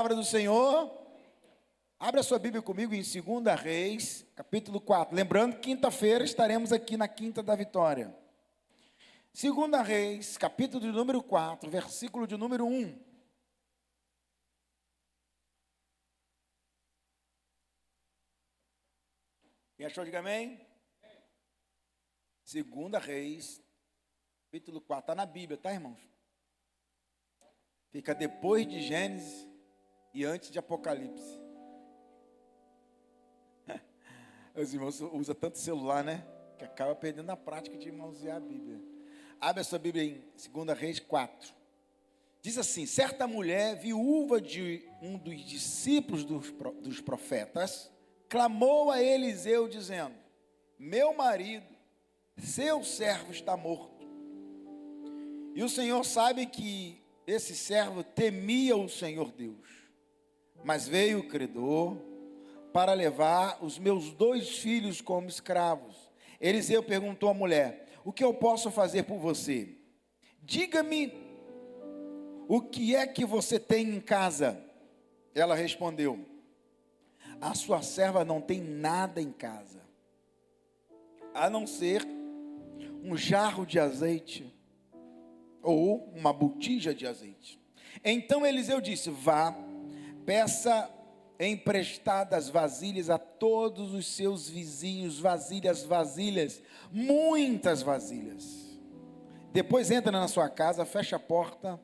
Palavra do Senhor. Abra sua Bíblia comigo em 2 Reis, capítulo 4. Lembrando que quinta-feira estaremos aqui na Quinta da Vitória. 2 Reis, capítulo de número 4, versículo de número 1. Quem achou, diga amém? 2 Reis, capítulo 4. Está na Bíblia, tá, irmãos? Fica depois de Gênesis e antes de Apocalipse. Os irmãos usam tanto celular, né? Que acaba perdendo a prática de manusear a Bíblia. Abre a sua Bíblia em 2 Reis 4. Diz assim: certa mulher, viúva de um dos discípulos dos profetas, clamou a Eliseu dizendo: meu marido, seu servo está morto. E o Senhor sabe que esse servo temia o Senhor Deus. Mas veio o credor para levar os meus 2 filhos como escravos. Eliseu perguntou à mulher: o que eu posso fazer por você? Diga-me, o que é que você tem em casa? Ela respondeu: a sua serva não tem nada em casa, a não ser um jarro de azeite ou uma botija de azeite. Então Eliseu disse: vá, peça emprestadas vasilhas a todos os seus vizinhos, vasilhas, muitas vasilhas. Depois entra na sua casa, fecha a porta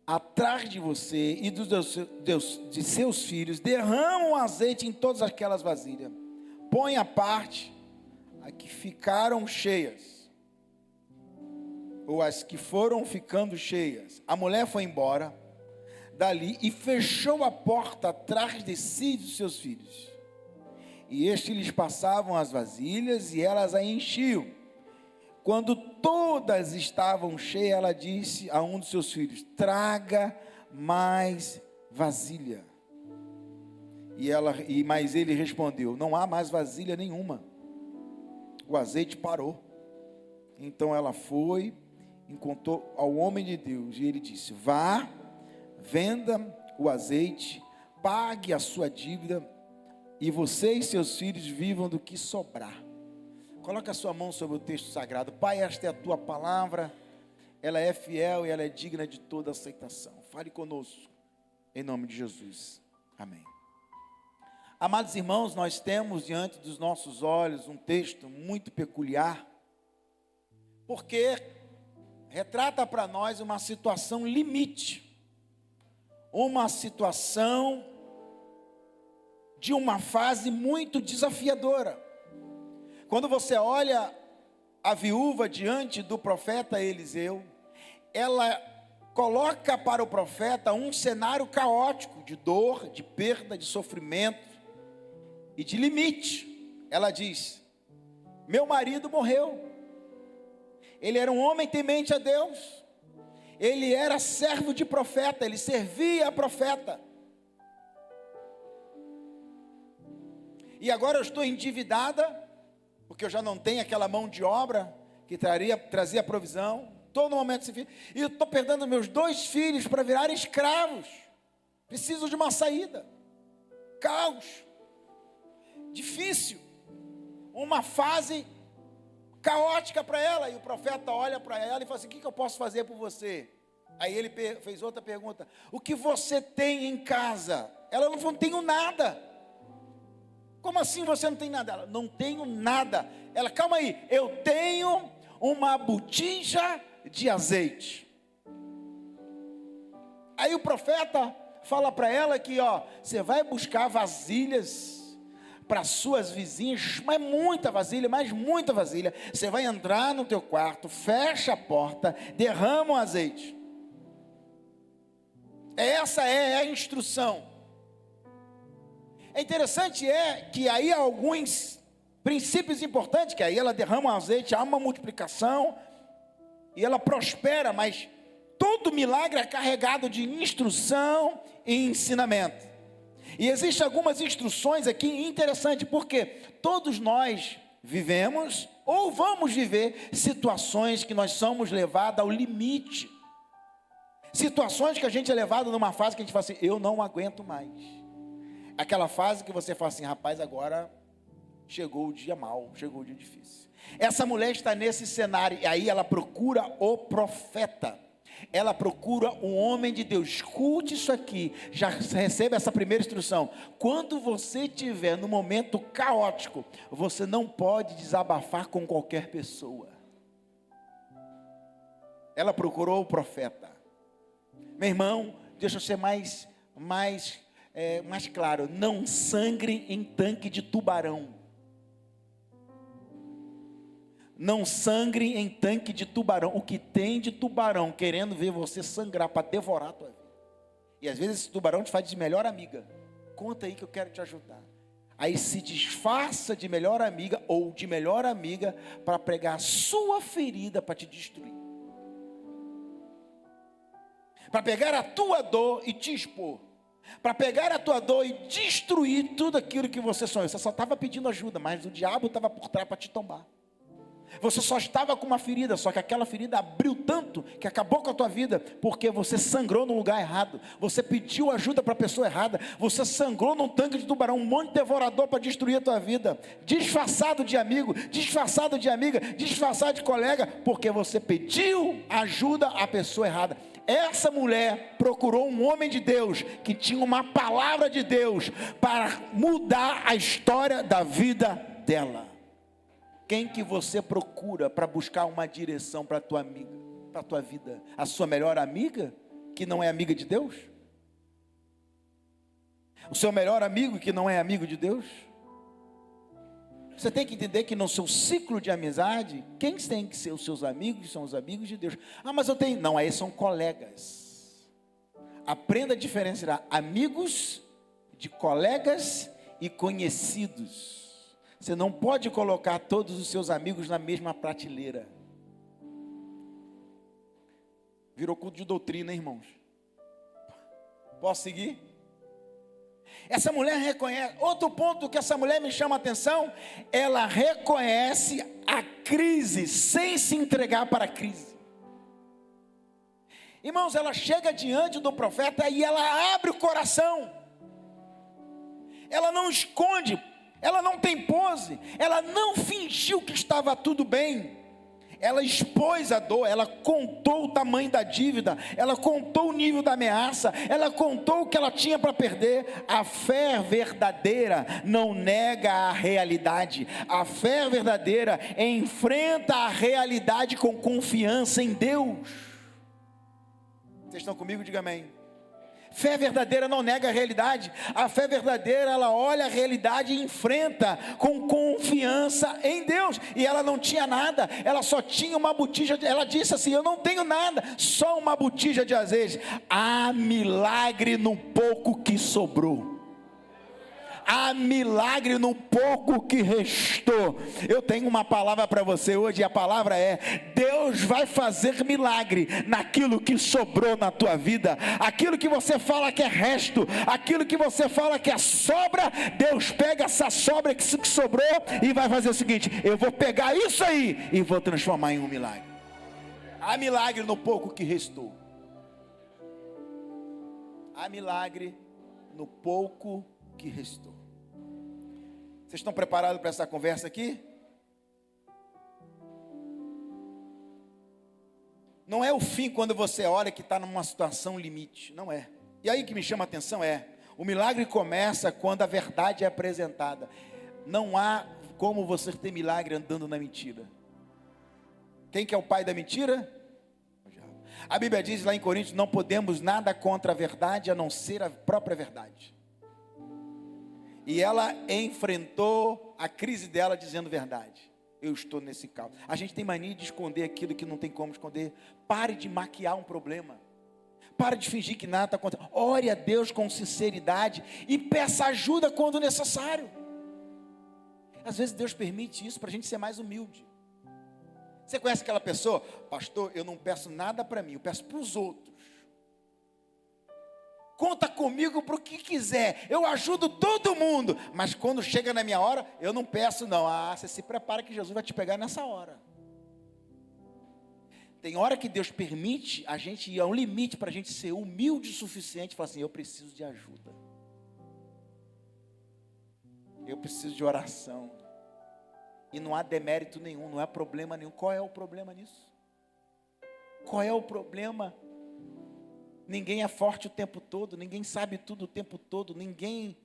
atrás de você e de seus filhos, derrama o azeite em todas aquelas vasilhas, põe à parte as que ficaram cheias, ou as que foram ficando cheias. A mulher foi embora dali e fechou a porta atrás de si e dos seus filhos. E estes lhes passavam as vasilhas e elas a enchiam. Quando todas estavam cheias, ela disse a um dos seus filhos: traga mais vasilha. Mas ele respondeu: não há mais vasilha nenhuma. O azeite parou. Então ela foi, encontrou ao homem de Deus e ele disse: vá, venda o azeite, pague a sua dívida e você e seus filhos vivam do que sobrar. Coloque a sua mão sobre o texto sagrado. Pai, esta é a tua palavra, ela é fiel e ela é digna de toda aceitação. Fale conosco, em nome de Jesus, amém. Amados irmãos, nós temos diante dos nossos olhos um texto muito peculiar, porque retrata para nós uma situação limite, uma situação de uma fase muito desafiadora. Quando você olha a viúva diante do profeta Eliseu, ela coloca para o profeta um cenário caótico de dor, de perda, de sofrimento e de limite. Ela diz: meu marido morreu. Ele era um homem temente a Deus. Ele era servo de profeta, ele servia a profeta. E agora eu estou endividada, porque eu já não tenho aquela mão de obra que trazia provisão. Todo momento e eu estou perdendo meus 2 filhos para virar escravos. Preciso de uma saída. Caos. Difícil. Uma fase caótica para ela. E o profeta olha para ela e fala assim: o que eu posso fazer por você? Aí ele fez outra pergunta: o que você tem em casa? Ela não tenho nada. Como assim você não tem nada? Ela: não tenho nada. Ela: calma aí, eu tenho uma botija de azeite. Aí o profeta fala para ela que você vai buscar vasilhas para suas vizinhas, mas muita vasilha. Você vai entrar no teu quarto, fecha a porta, derrama o azeite. Essa é a instrução. É interessante que aí há alguns princípios importantes, que aí ela derrama o azeite, há uma multiplicação, e ela prospera, mas todo milagre é carregado de instrução e ensinamento. E existem algumas instruções aqui interessantes, porque todos nós vivemos ou vamos viver situações que nós somos levados ao limite. Situações que a gente é levado numa fase que a gente fala assim, eu não aguento mais. Aquela fase que você fala assim, rapaz, agora chegou o dia mau, chegou o dia difícil. Essa mulher está nesse cenário, e aí ela procura o profeta. Ela procura um homem de Deus. Escute isso aqui, já receba essa primeira instrução. Quando você estiver no momento caótico, você não pode desabafar com qualquer pessoa. Ela procurou o profeta. Meu irmão, deixa eu ser mais claro, não sangre em tanque de tubarão. Não sangre em tanque de tubarão. O que tem de tubarão querendo ver você sangrar para devorar a tua vida. E às vezes esse tubarão te faz de melhor amiga. Conta aí que eu quero te ajudar. Aí se disfarça de melhor amiga ou de melhor amiga para pregar a sua ferida para te destruir. Para pegar a tua dor e te expor. Para pegar a tua dor e destruir tudo aquilo que você sonhou. Você só estava pedindo ajuda, mas o diabo estava por trás para te tombar. Você só estava com uma ferida, só que aquela ferida abriu tanto que acabou com a tua vida, porque você sangrou no lugar errado, você pediu ajuda para a pessoa errada, você sangrou num tanque de tubarão, um monte de devorador para destruir a tua vida, disfarçado de amigo, disfarçado de amiga, disfarçado de colega, porque você pediu ajuda à pessoa errada. Essa mulher procurou um homem de Deus, que tinha uma palavra de Deus, para mudar a história da vida dela. Quem que você procura para buscar uma direção para a tua amiga, para a tua vida? A sua melhor amiga, que não é amiga de Deus? O seu melhor amigo, que não é amigo de Deus? Você tem que entender que no seu ciclo de amizade, quem tem que ser os seus amigos são os amigos de Deus. Ah, mas eu tenho... Não, aí são colegas. Aprenda a diferenciar amigos de colegas e conhecidos. Você não pode colocar todos os seus amigos na mesma prateleira. Virou culto de doutrina, hein, irmãos? Posso seguir? Essa mulher reconhece. Outro ponto que essa mulher me chama a atenção, ela reconhece a crise sem se entregar para a crise. Irmãos, ela chega diante do profeta e ela abre o coração. Ela não esconde. Ela não tem pose, ela não fingiu que estava tudo bem, ela expôs a dor, ela contou o tamanho da dívida, ela contou o nível da ameaça, ela contou o que ela tinha para perder. A fé verdadeira não nega a realidade, a fé verdadeira enfrenta a realidade com confiança em Deus. Vocês estão comigo? Diga amém. Fé verdadeira não nega a realidade. A fé verdadeira, ela olha a realidade e enfrenta com confiança em Deus. E ela não tinha nada, ela só tinha uma botija. Ela disse assim: eu não tenho nada, só uma botija de azeite. Há milagre no pouco que sobrou. Há milagre no pouco que restou. Eu tenho uma palavra para você hoje, e a palavra é: Deus vai fazer milagre naquilo que sobrou na tua vida. Aquilo que você fala que é resto, aquilo que você fala que é sobra, Deus pega essa sobra que sobrou e vai fazer o seguinte: eu vou pegar isso aí e vou transformar em um milagre. Há milagre no pouco que restou. Há milagre no pouco que restou. Vocês estão preparados para essa conversa aqui? Não é o fim quando você olha que está numa situação limite, não é. E aí que me chama a atenção o milagre começa quando a verdade é apresentada. Não há como você ter milagre andando na mentira. Quem que é o pai da mentira? A Bíblia diz lá em Coríntios: não podemos nada contra a verdade a não ser a própria verdade. E ela enfrentou a crise dela dizendo verdade. Eu estou nesse caos. A gente tem mania de esconder aquilo que não tem como esconder. Pare de maquiar um problema. Pare de fingir que nada está acontecendo. Ore a Deus com sinceridade e peça ajuda quando necessário. Às vezes Deus permite isso para a gente ser mais humilde. Você conhece aquela pessoa? Pastor, eu não peço nada para mim, eu peço para os outros. Conta comigo para o que quiser, eu ajudo todo mundo, mas quando chega na minha hora, eu não peço não. Você se prepara que Jesus vai te pegar nessa hora. Tem hora que Deus permite a gente ir a um limite para a gente ser humilde o suficiente e falar assim: eu preciso de ajuda. Eu preciso de oração. E não há demérito nenhum, não há problema nenhum. Qual é o problema nisso? Qual é o problema? Ninguém é forte o tempo todo, ninguém sabe tudo o tempo todo, ninguém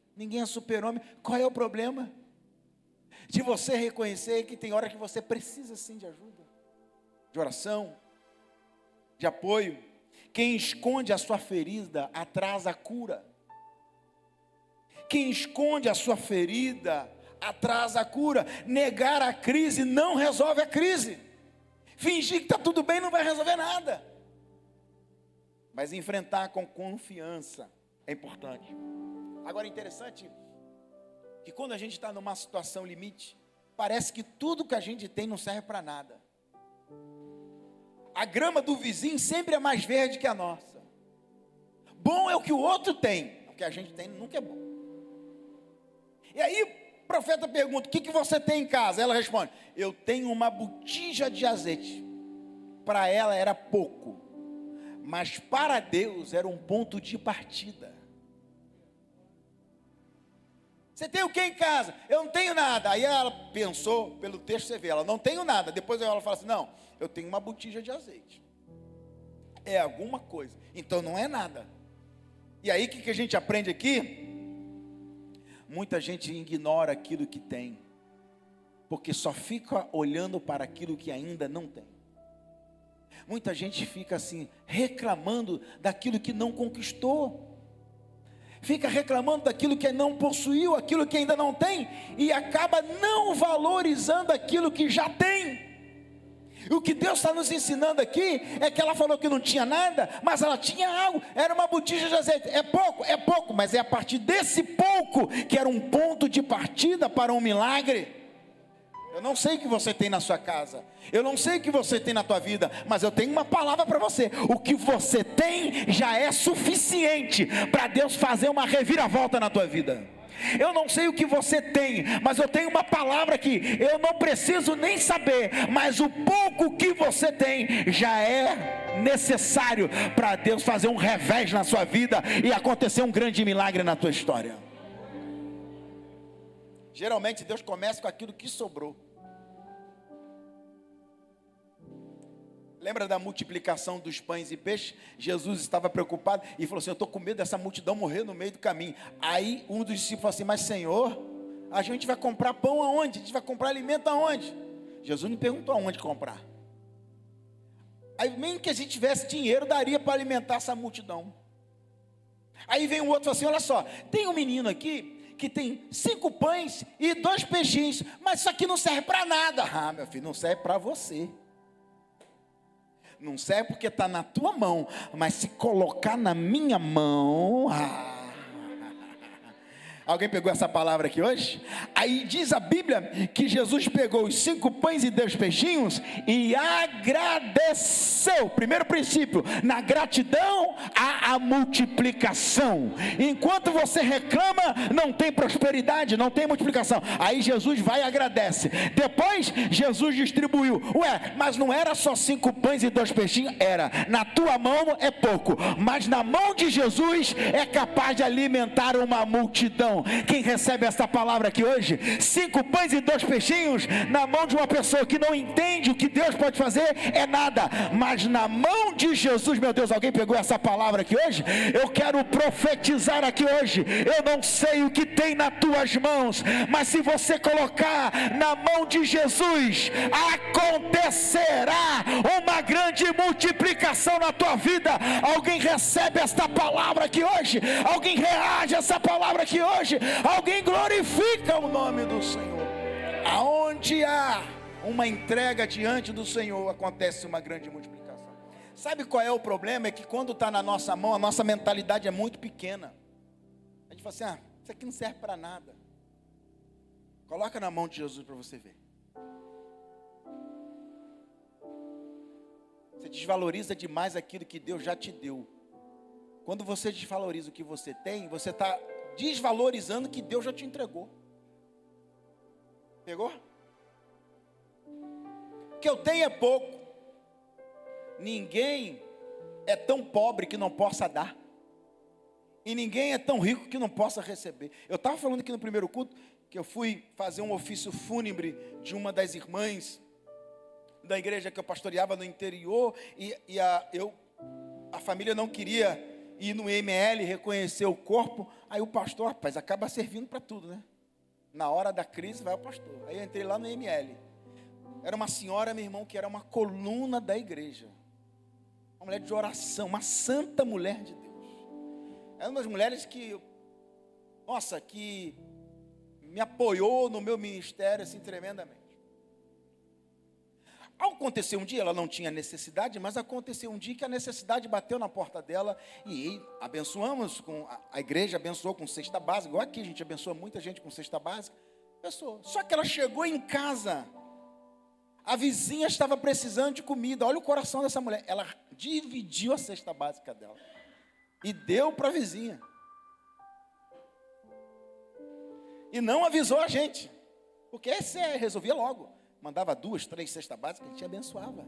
é super-homem. Qual é o problema? De você reconhecer que tem hora que você precisa sim de ajuda, de oração, de apoio. Quem esconde a sua ferida atrasa a cura. Quem esconde a sua ferida atrasa a cura. Negar a crise não resolve a crise. Fingir que está tudo bem não vai resolver nada. Mas enfrentar com confiança é importante. Agora, interessante que quando a gente está numa situação limite, parece que tudo que a gente tem não serve para nada. A grama do vizinho sempre é mais verde que a nossa. Bom é o que o outro tem, o que a gente tem nunca é bom. E aí o profeta pergunta: o que você tem em casa? Ela responde: eu tenho uma botija de azeite. Para ela era pouco, mas para Deus era um ponto de partida. Você tem o que em casa? Eu não tenho nada. Aí ela pensou, pelo texto você vê, ela não tenho nada. Depois ela fala assim: não, eu tenho uma botija de azeite. É alguma coisa. Então não é nada. E aí o que a gente aprende aqui? Muita gente ignora aquilo que tem, porque só fica olhando para aquilo que ainda não tem. Muita gente fica assim, reclamando daquilo que não conquistou. Fica reclamando daquilo que não possuiu, aquilo que ainda não tem, e acaba não valorizando aquilo que já tem. E o que Deus está nos ensinando aqui, é que ela falou que não tinha nada, mas ela tinha algo, era uma botija de azeite. É pouco, mas é a partir desse pouco, que era um ponto de partida para um milagre. Eu não sei o que você tem na sua casa, eu não sei o que você tem na tua vida, mas eu tenho uma palavra para você: o que você tem já é suficiente para Deus fazer uma reviravolta na tua vida. Eu não sei o que você tem, mas eu tenho uma palavra que eu não preciso nem saber, mas o pouco que você tem já é necessário para Deus fazer um revés na sua vida e acontecer um grande milagre na tua história. Geralmente Deus começa com aquilo que sobrou. Lembra da multiplicação dos pães e peixes? Jesus estava preocupado e falou assim: eu estou com medo dessa multidão morrer no meio do caminho. Aí um dos discípulos falou assim: mas Senhor, a gente vai comprar pão aonde? A gente vai comprar alimento aonde? Jesus não perguntou aonde comprar. Aí mesmo que a gente tivesse dinheiro, daria para alimentar essa multidão. Aí vem um outro e fala assim: olha só, tem um menino aqui que tem 5 pães e 2 peixinhos, mas isso aqui não serve para nada. Ah, meu filho, não serve para você. Não serve porque está na tua mão, mas se colocar na minha mão... Alguém pegou essa palavra aqui hoje? Aí diz a Bíblia que Jesus pegou os 5 pães e 2 peixinhos e agradeceu. Primeiro princípio: na gratidão há a multiplicação. Enquanto você reclama, não tem prosperidade, não tem multiplicação. Aí Jesus vai e agradece. Depois Jesus distribuiu. Ué, mas não era só 5 pães e 2 peixinhos? Era. Na tua mão é pouco, mas na mão de Jesus é capaz de alimentar uma multidão. Quem recebe essa palavra aqui hoje? 5 pães e 2 peixinhos na mão de uma pessoa que não entende o que Deus pode fazer é nada, mas na mão de Jesus, meu Deus, alguém pegou essa palavra aqui hoje? Eu quero profetizar aqui hoje. Eu não sei o que tem nas tuas mãos, mas se você colocar na mão de Jesus, acontecerá uma grande multiplicação na tua vida. Alguém recebe esta palavra aqui hoje? Alguém reage a essa palavra aqui hoje? Alguém glorifica o nome do Senhor. Aonde há uma entrega diante do Senhor, acontece uma grande multiplicação. Sabe qual é o problema? É que quando está na nossa mão, a nossa mentalidade é muito pequena. A gente fala assim: isso aqui não serve para nada. Coloca na mão de Jesus para você ver. Você desvaloriza demais aquilo que Deus já te deu. Quando você desvaloriza o que você tem, você está desvalorizando o que Deus já te entregou. Pegou? O que eu tenho é pouco, ninguém é tão pobre que não possa dar. E ninguém é tão rico que não possa receber. Eu estava falando aqui no primeiro culto, que eu fui fazer um ofício fúnebre de uma das irmãs da igreja que eu pastoreava no interior, e a família não queria ir no IML reconhecer o corpo. Aí o pastor, rapaz, acaba servindo para tudo, né? Na hora da crise vai o pastor. Aí eu entrei lá no IML. Era uma senhora, meu irmão, que era uma coluna da igreja, uma mulher de oração, uma santa mulher de Deus. Era uma das mulheres que, nossa, que me apoiou no meu ministério assim tremendamente. Aconteceu um dia, ela não tinha necessidade, mas aconteceu um dia que a necessidade bateu na porta dela, e abençoamos, a igreja abençoou com cesta básica, igual aqui a gente abençoa muita gente com cesta básica, abençoou. Só que ela chegou em casa, a vizinha estava precisando de comida, olha o coração dessa mulher, ela dividiu a cesta básica dela, e deu para a vizinha, e não avisou a gente, porque esse resolvia logo. Mandava 2, 3 cestas básicas, a gente abençoava.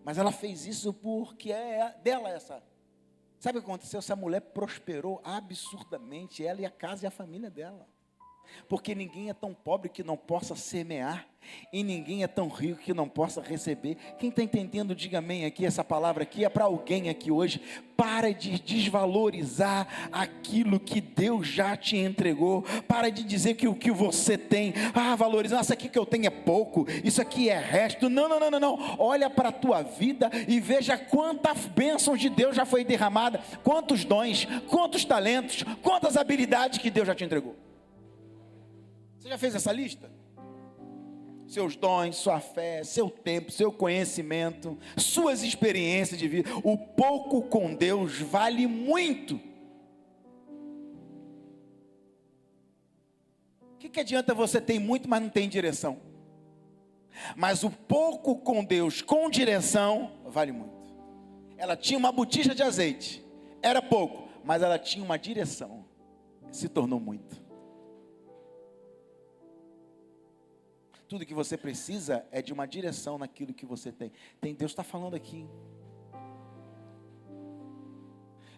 Mas ela fez isso porque é dela essa. Sabe o que aconteceu? Essa mulher prosperou absurdamente, ela e a casa e a família dela. Porque ninguém é tão pobre que não possa semear, e ninguém é tão rico que não possa receber. Quem está entendendo, diga amém aqui. Essa palavra aqui é para alguém aqui hoje. Para de desvalorizar aquilo que Deus já te entregou. Para de dizer que o que você tem, valorizar, isso aqui que eu tenho é pouco, isso aqui é resto. Não. Olha para a tua vida e veja quantas bênçãos de Deus já foi derramada, quantos dons, quantos talentos, quantas habilidades que Deus já te entregou. Você já fez essa lista? Seus dons, sua fé, seu tempo, seu conhecimento, suas experiências de vida. O pouco com Deus vale muito. O que adianta você ter muito, mas não tem direção? Mas o pouco com Deus, com direção, vale muito. Ela tinha uma botija de azeite, era pouco, mas ela tinha uma direção, se tornou muito. Tudo que você precisa é de uma direção naquilo que você tem. Deus está falando aqui.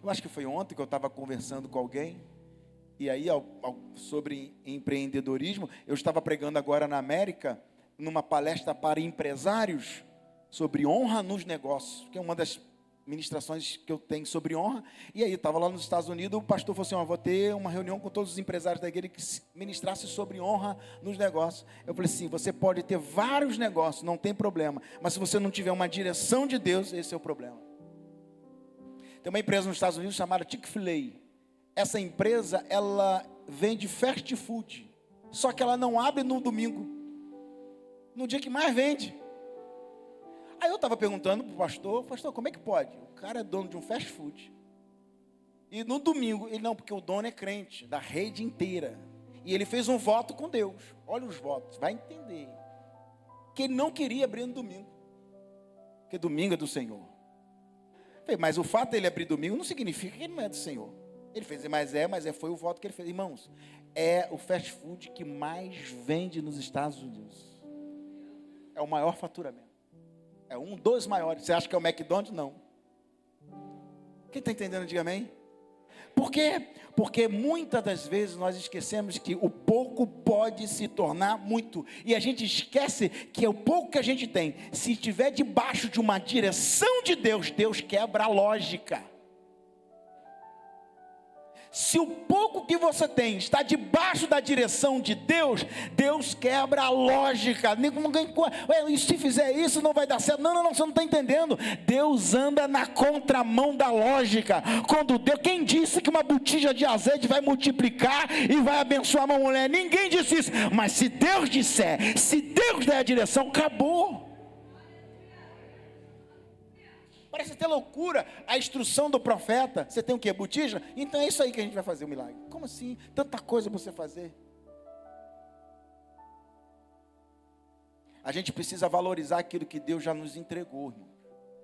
Eu acho que foi ontem que eu estava conversando com alguém, e aí sobre empreendedorismo. Eu estava pregando agora na América, numa palestra para empresários, sobre honra nos negócios, que é uma das ministrações que eu tenho sobre honra. E aí, eu estava lá nos Estados Unidos, o pastor falou assim, vou ter uma reunião com todos os empresários da igreja que ministrasse sobre honra nos negócios. Eu falei assim, você pode ter vários negócios, não tem problema, mas se você não tiver uma direção de Deus, esse é o problema. Tem uma empresa nos Estados Unidos chamada Chick-fil-A. Essa empresa, ela vende fast food, só que ela não abre no domingo, no dia que mais vende. Aí eu estava perguntando para o pastor, como é que pode? O cara é dono de um fast food, e no domingo, ele não, porque o dono é crente, da rede inteira, e ele fez um voto com Deus, olha os votos, vai entender, que ele não queria abrir no domingo, porque domingo é do Senhor. Mas o fato de ele abrir domingo não significa que ele não é do Senhor. Ele fez, foi o voto que ele fez. Irmãos, é o fast food que mais vende nos Estados Unidos, é o maior faturamento. É um dos maiores. Você acha que é o McDonald's? Não. Quem está entendendo, diga amém. Por quê? Porque muitas das vezes nós esquecemos que o pouco pode se tornar muito. E a gente esquece que é o pouco que a gente tem. Se estiver debaixo de uma direção de Deus, Deus quebra a lógica. Se o pouco que você tem está debaixo da direção de Deus, Deus quebra a lógica. E se fizer isso não vai dar certo. Não, você não está entendendo. Deus anda na contramão da lógica. Quem disse que uma botija de azeite vai multiplicar e vai abençoar uma mulher? Ninguém disse isso. Mas se Deus disser, se Deus der a direção, acabou. Parece até loucura a instrução do profeta. Você tem o quê? Botija? Então é isso aí que a gente vai fazer o milagre. Como assim? Tanta coisa para você fazer. A gente precisa valorizar aquilo que Deus já nos entregou, irmão.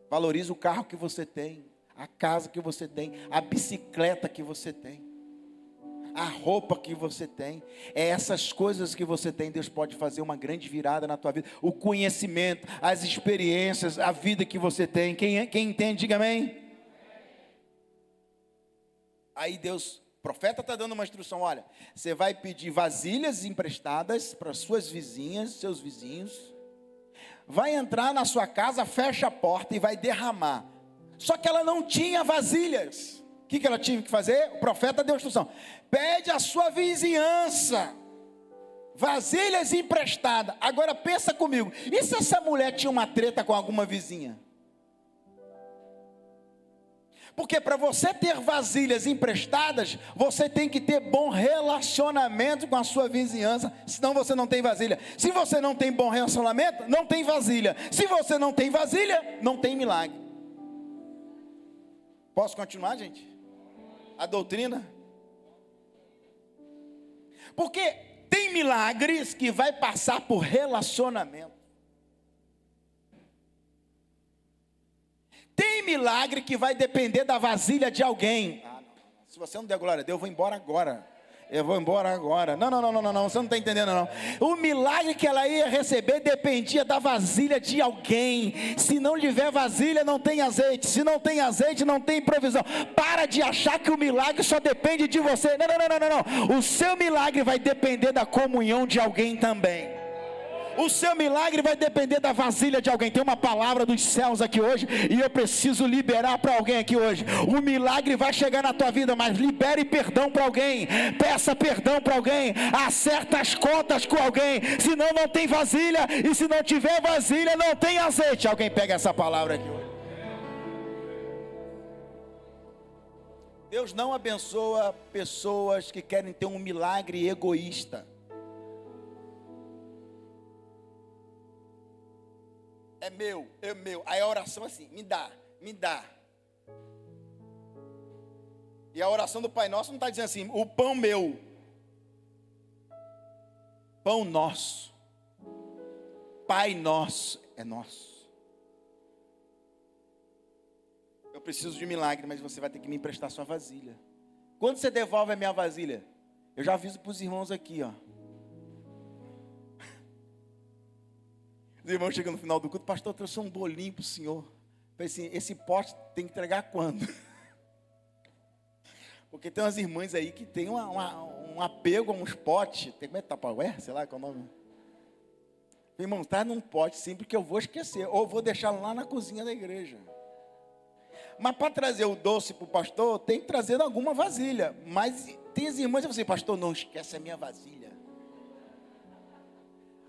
Valoriza o carro que você tem, a casa que você tem, a bicicleta que você tem. a roupa que você tem, é essas coisas que você tem. Deus pode fazer uma grande virada na tua vida. O conhecimento, as experiências, a vida que você tem. Quem entende, diga amém. Aí Deus, o profeta está dando uma instrução: olha, você vai pedir vasilhas emprestadas para suas vizinhas, seus vizinhos, vai entrar na sua casa, fecha a porta e vai derramar. Só que ela não tinha vasilhas. O que ela tinha que fazer? O profeta deu a instrução: pede à sua vizinhança vasilhas emprestadas. Agora pensa comigo, e se essa mulher tinha uma treta com alguma vizinha? Porque para você ter vasilhas emprestadas, você tem que ter bom relacionamento com a sua vizinhança, senão você não tem vasilha. Se você não tem bom relacionamento, não tem vasilha. Se você não tem vasilha, não tem milagre. Posso continuar, gente? A doutrina? Porque tem milagres que vai passar por relacionamento. Tem milagre que vai depender da vasilha de alguém. Não. Se você não der glória a Deus, eu vou embora agora. Não, você não está entendendo não. O milagre que ela ia receber dependia da vasilha de alguém. Se não tiver vasilha, não tem azeite. Se não tem azeite, não tem provisão. Para de achar que o milagre só depende de você. Não. O seu milagre vai depender da comunhão de alguém também. O seu milagre vai depender da vasilha de alguém. Tem uma palavra dos céus aqui hoje, e eu preciso liberar para alguém aqui hoje. O milagre vai chegar na tua vida, mas libere perdão para alguém. Peça perdão para alguém. Acerta as contas com alguém. Senão não tem vasilha, e se não tiver vasilha, não tem azeite. Alguém pega essa palavra aqui hoje. Deus não abençoa pessoas que querem ter um milagre egoísta. É meu. Aí a oração é assim: me dá. E a oração do Pai Nosso não está dizendo assim: o pão meu. Pão nosso. Pai nosso é nosso. Eu preciso de um milagre, mas você vai ter que me emprestar sua vasilha. Quando você devolve a minha vasilha? Eu já aviso para os irmãos aqui, ó. Os irmãos chegam no final do culto: pastor, eu trouxe um bolinho para o senhor. Eu falei assim: esse pote tem que entregar quando? Porque tem umas irmãs aí que tem um apego a uns potes. Tem como é Tupperware? Sei lá qual é o nome. Irmão, tá num pote sempre que eu vou esquecer. Ou vou deixar lá na cozinha da igreja. Mas para trazer o doce para o pastor, tem que trazer alguma vasilha. Mas tem as irmãs que falam assim: pastor, não esquece a minha vasilha.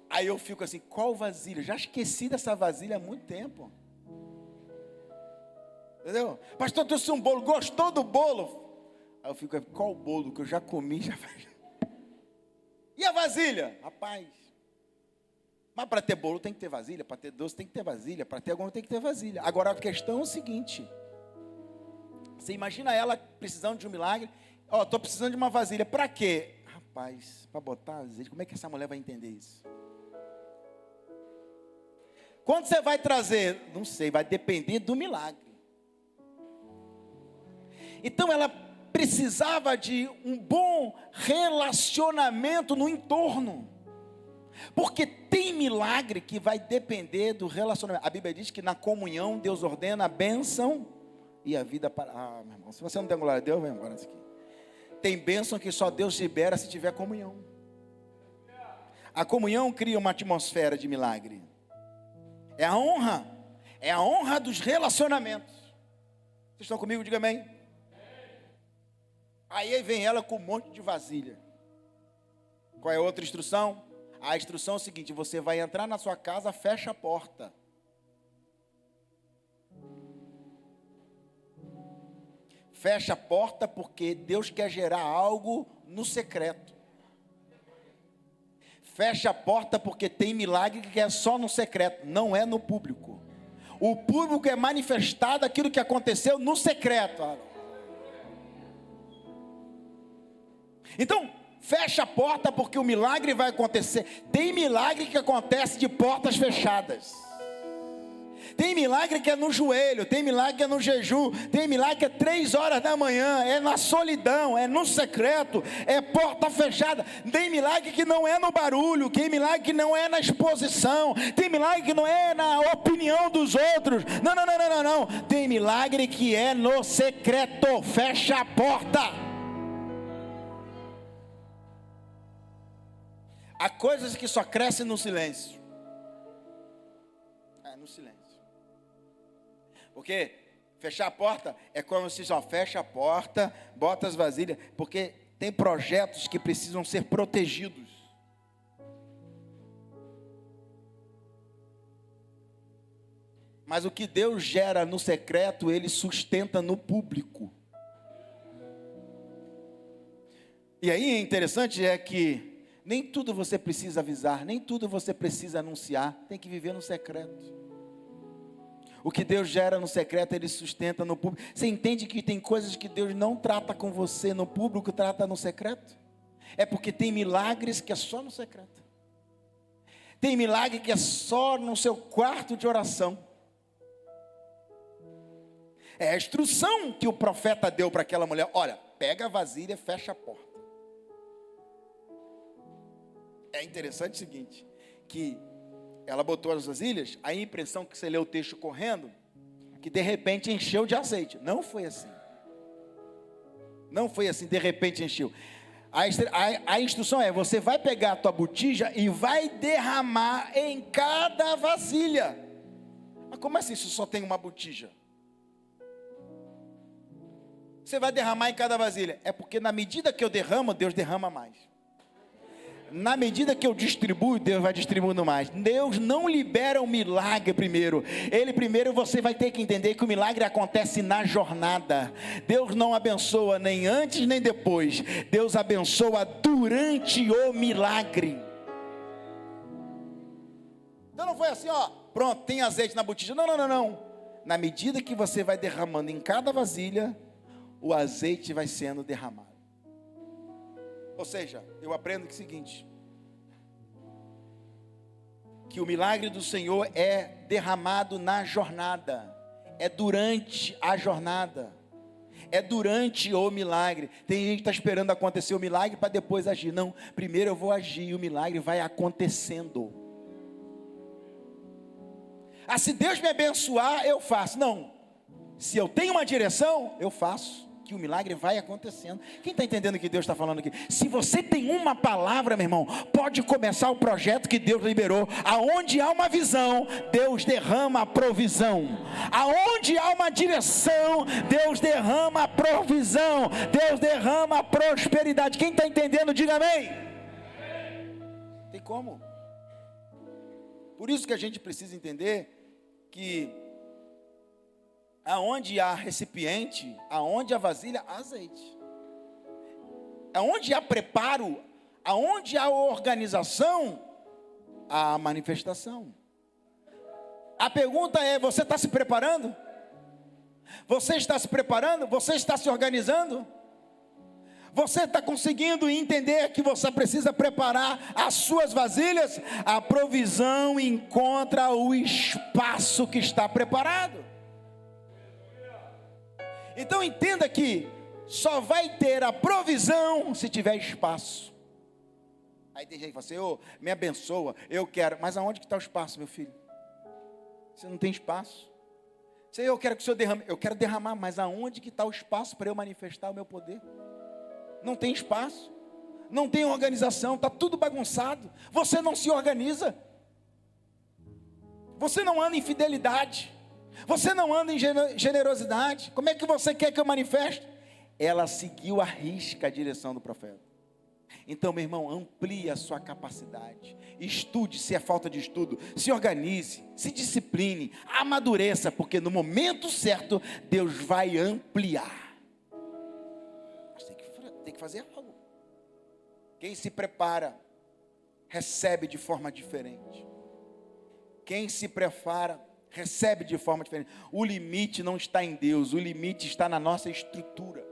Aí eu fico assim: qual vasilha? Já esqueci dessa vasilha há muito tempo. Entendeu? Pastor, trouxe um bolo, gostou do bolo? Aí eu fico: qual bolo que eu já comi? E a vasilha? Rapaz, mas para ter bolo tem que ter vasilha, para ter doce tem que ter vasilha, para ter alguma tem que ter vasilha. Agora a questão é o seguinte: você imagina ela precisando de um milagre. Estou precisando de uma vasilha, para quê? Rapaz, para botar azeite. Como é que essa mulher vai entender isso? Quando você vai trazer? Não sei, vai depender do milagre. Então ela precisava de um bom relacionamento no entorno. Porque tem milagre que vai depender do relacionamento. A Bíblia diz que na comunhão Deus ordena a bênção e a vida para... meu irmão, se você não tem glória a Deus, vem embora disso aqui. Tem bênção que só Deus libera se tiver comunhão. A comunhão cria uma atmosfera de milagre. É a honra dos relacionamentos. Vocês estão comigo? Diga amém. Aí vem ela com um monte de vasilha. Qual é a outra instrução? A instrução é o seguinte: você vai entrar na sua casa, fecha a porta. Fecha a porta porque Deus quer gerar algo no secreto. Fecha a porta porque tem milagre que é só no secreto, não é no público. O público é manifestado aquilo que aconteceu no secreto. Então, fecha a porta porque o milagre vai acontecer. Tem milagre que acontece de portas fechadas. Tem milagre que é no joelho, tem milagre que é no jejum, tem milagre que é 3 horas da manhã, é na solidão, é no secreto, é porta fechada. Tem milagre que não é no barulho, tem milagre que não é na exposição, tem milagre que não é na opinião dos outros. Não. Tem milagre que é no secreto, fecha a porta. Há coisas que só crescem no silêncio. No silêncio. Porque fechar a porta é como se só fecha a porta, bota as vasilhas, porque tem projetos que precisam ser protegidos. Mas o que Deus gera no secreto, Ele sustenta no público. E aí, interessante é que nem tudo você precisa avisar, nem tudo você precisa anunciar, tem que viver no secreto. O que Deus gera no secreto, Ele sustenta no público. Você entende que tem coisas que Deus não trata com você no público, trata no secreto? É porque tem milagres que é só no secreto. Tem milagre que é só no seu quarto de oração. É a instrução que o profeta deu para aquela mulher. Olha, pega a vasilha e fecha a porta. É interessante o seguinte, que ela botou as vasilhas, a impressão que você lê o texto correndo, que de repente encheu de azeite. Não foi assim. Não foi assim, de repente encheu. A instrução é, você vai pegar a tua botija e vai derramar em cada vasilha. Mas como assim se só tem uma botija? Você vai derramar em cada vasilha. É porque na medida que eu derramo, Deus derrama mais. Na medida que eu distribuo, Deus vai distribuindo mais. Deus não libera o milagre primeiro. Primeiro você vai ter que entender que o milagre acontece na jornada. Deus não abençoa nem antes nem depois. Deus abençoa durante o milagre. Então não foi assim, ó, pronto, tem azeite na botija. Não. Na medida que você vai derramando em cada vasilha, o azeite vai sendo derramado. Ou seja, eu aprendo que é o seguinte, que o milagre do Senhor é derramado na jornada, é durante a jornada, é durante o milagre. Tem gente que está esperando acontecer o milagre para depois agir. Não, primeiro eu vou agir e o milagre vai acontecendo. Se Deus me abençoar, eu faço. Não, se eu tenho uma direção, eu faço. Que o milagre vai acontecendo. Quem está entendendo o que Deus está falando aqui? Se você tem uma palavra, meu irmão, pode começar o projeto que Deus liberou. Aonde há uma visão, Deus derrama a provisão. Aonde há uma direção, Deus derrama a provisão. Deus derrama a prosperidade. Quem está entendendo, diga amém. Tem como? Por isso que a gente precisa entender que aonde há recipiente, aonde há vasilha, há azeite. Aonde há preparo, aonde há organização, há manifestação. A pergunta é, você está se preparando? Você está se preparando? Você está se organizando? Você está conseguindo entender que você precisa preparar as suas vasilhas? A provisão encontra o espaço que está preparado. Então entenda que só vai ter a provisão se tiver espaço. Aí tem gente que fala assim, ô, me abençoa, eu quero. Mas aonde que está o espaço, meu filho? Você não tem espaço. Senhor, eu quero que o Senhor derrame. Eu quero derramar, mas aonde que está o espaço para eu manifestar o meu poder? Não tem espaço. Não tem organização, está tudo bagunçado. Você não se organiza. Você não anda em fidelidade. Você não anda em generosidade. Como é que você quer que eu manifeste? Ela seguiu à risca a direção do profeta. Então, meu irmão, amplie a sua capacidade. Estude, se é falta de estudo. Se organize, se discipline, amadureça, porque no momento certo, Deus vai ampliar. Mas tem que fazer algo. Quem se prepara, recebe de forma diferente. Quem se prepara, recebe de forma diferente. O limite não está em Deus, o limite está na nossa estrutura.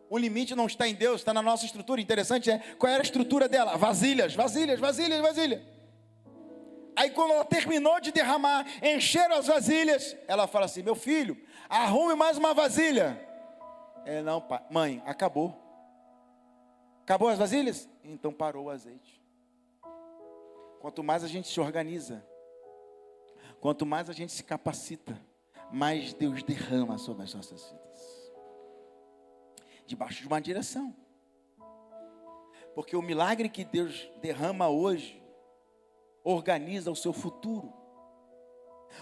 O limite não está em Deus, está na nossa estrutura. Interessante, qual era a estrutura dela? Vasilhas. Aí quando ela terminou de derramar, encheram as vasilhas, ela fala assim: meu filho, arrume mais uma vasilha. Não, pai, mãe, acabou. Acabou as vasilhas? Então parou o azeite. Quanto mais a gente se organiza, quanto mais a gente se capacita, mais Deus derrama sobre as nossas vidas. Debaixo de uma direção. Porque o milagre que Deus derrama hoje, organiza o seu futuro.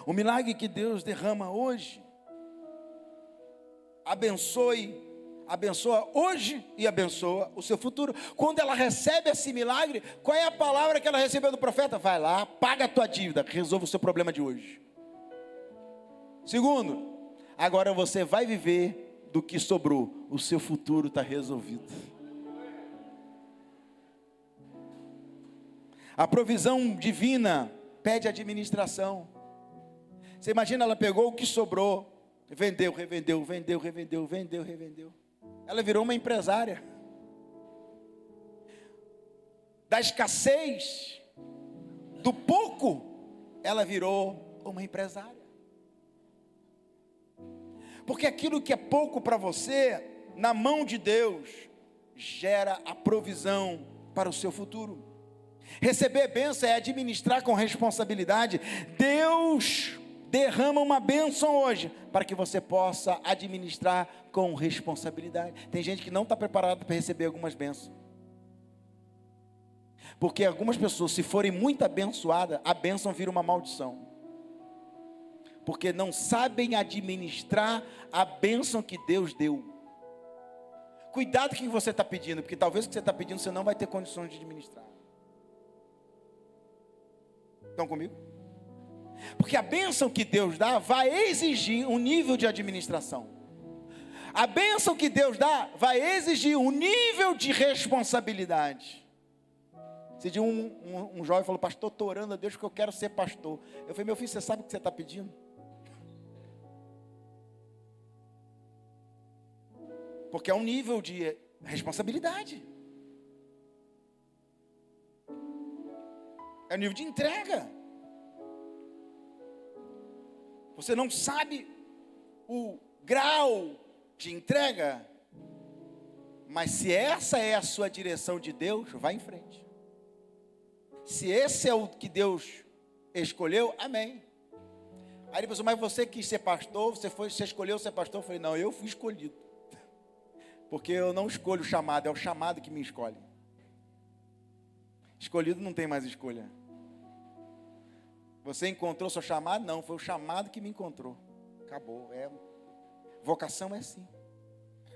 O milagre que Deus derrama hoje, abençoa hoje e abençoa o seu futuro. Quando ela recebe esse milagre, qual é a palavra que ela recebeu do profeta? Vai lá, paga a tua dívida, resolva o seu problema de hoje. Segundo, agora você vai viver do que sobrou, o seu futuro está resolvido. A provisão divina pede administração. Você imagina, ela pegou o que sobrou, vendeu. Ela virou uma empresária. Da escassez, do pouco, ela virou uma empresária. Porque aquilo que é pouco para você, na mão de Deus, gera a provisão para o seu futuro. Receber bênção é administrar com responsabilidade. Deus derrama uma bênção hoje, para que você possa administrar com responsabilidade. Tem gente que não está preparada para receber algumas bênçãos. Porque algumas pessoas, se forem muito abençoadas, a bênção vira uma maldição. Porque não sabem administrar a bênção que Deus deu. Cuidado com o que você está pedindo, porque talvez o que você está pedindo você não vai ter condições de administrar. Estão comigo? Porque a bênção que Deus dá vai exigir um nível de administração. A bênção que Deus dá vai exigir um nível de responsabilidade. Esse dia um jovem falou: pastor, estou orando a Deus porque eu quero ser pastor. Eu falei: meu filho, você sabe o que você está pedindo? Porque é um nível de responsabilidade. É um nível de entrega. Você não sabe o grau de entrega, mas se essa é a sua direção de Deus, vá em frente. Se esse é o que Deus escolheu, amém. Aí ele pensou: mas você quis ser pastor, você escolheu ser pastor? Eu falei: não, eu fui escolhido. Porque eu não escolho o chamado, é o chamado que me escolhe. Escolhido não tem mais escolha. Você encontrou seu chamado? Não, foi o chamado que me encontrou. Acabou. Vocação é assim.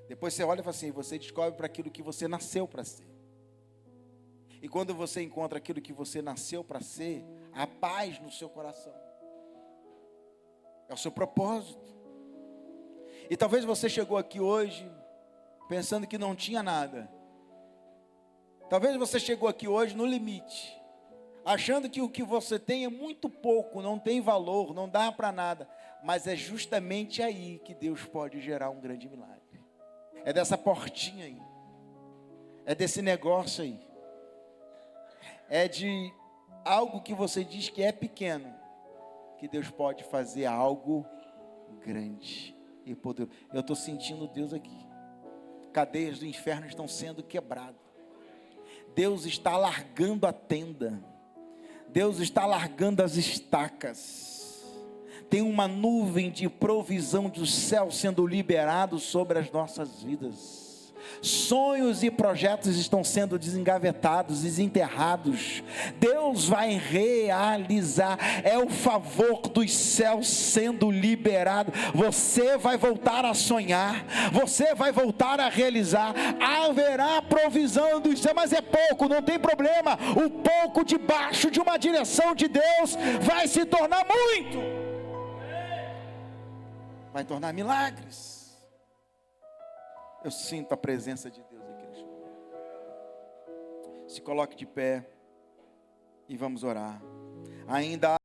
Depois você olha e fala assim: você descobre para aquilo que você nasceu para ser. E quando você encontra aquilo que você nasceu para ser, há paz no seu coração. É o seu propósito. E talvez você chegou aqui hoje pensando que não tinha nada. Talvez você chegou aqui hoje no limite, achando que o que você tem é muito pouco, não tem valor, não dá para nada. Mas é justamente aí que Deus pode gerar um grande milagre. É dessa portinha aí. É desse negócio aí. É de algo que você diz que é pequeno, que Deus pode fazer algo grande e poderoso. Eu estou sentindo Deus aqui. Cadeias do inferno estão sendo quebradas. Deus está largando a tenda. Deus está largando as estacas. Tem uma nuvem de provisão do céu sendo liberado sobre as nossas vidas. Sonhos e projetos estão sendo desengavetados, desenterrados. Deus vai realizar. É o favor dos céus sendo liberado. Você vai voltar a sonhar. Você vai voltar a realizar. Haverá provisão dos céus, mas é pouco, não tem problema. O pouco debaixo de uma direção de Deus vai se tornar muito. Vai tornar milagres. Eu sinto a presença de Deus aqui neste lugar. Se coloque de pé e vamos orar. Ainda há